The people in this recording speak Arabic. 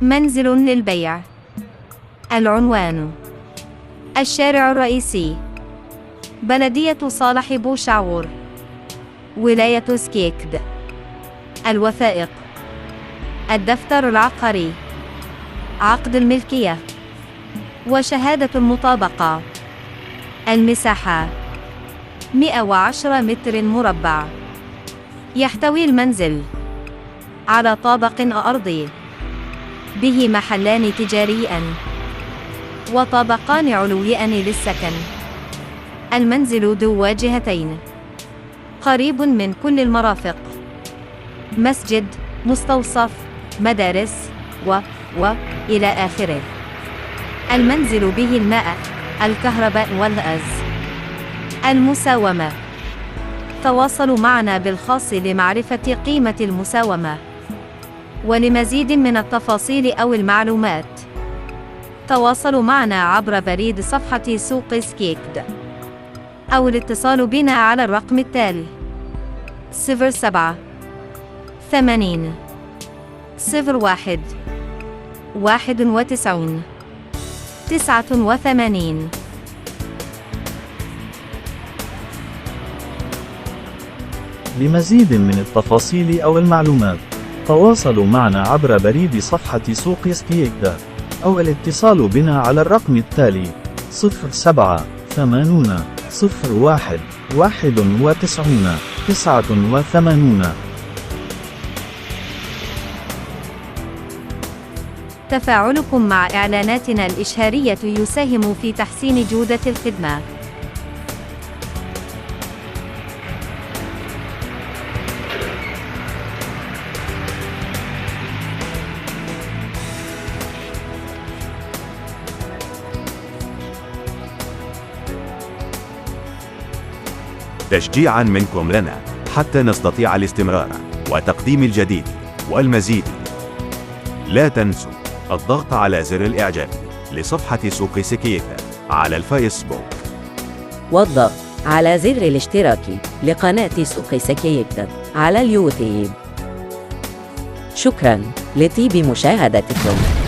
منزل للبيع. العنوان: الشارع الرئيسي، بلدية صالح بوشعور، ولاية سكيكد. الوثائق: الدفتر العقاري، عقد الملكية، وشهادة المطابقة. المساحة: 110 متر مربع. يحتوي المنزل على طابق أرضي به محلان تجاريان وطابقان علويان للسكن. المنزل ذو واجهتين، قريب من كل المرافق، مسجد، مستوصف، مدارس إلى آخره. المنزل به الماء، الكهرباء والغاز. المساومة: تواصلوا معنا بالخاص لمعرفة قيمة المساومة. ولمزيد من التفاصيل أو المعلومات، تواصلوا معنا عبر بريد صفحة سوق سكيكد، أو الاتصال بنا على الرقم التالي: 07 80 01 91 89. لمزيد من التفاصيل أو المعلومات، تواصلوا معنا عبر بريد صفحة سوق سكيكد، أو الاتصال بنا على الرقم التالي: 07 80 01 91 89. تفاعلكم مع إعلاناتنا الإشهارية يساهم في تحسين جودة الخدمة. تشجيعاً منكم لنا حتى نستطيع الاستمرار وتقديم الجديد والمزيد، لا تنسوا الضغط على زر الإعجاب لصفحة سوق سكيكد على الفيسبوك، والضغط على زر الاشتراك لقناة سوق سكيكد على اليوتيوب. شكراً لطيب مشاهدتكم.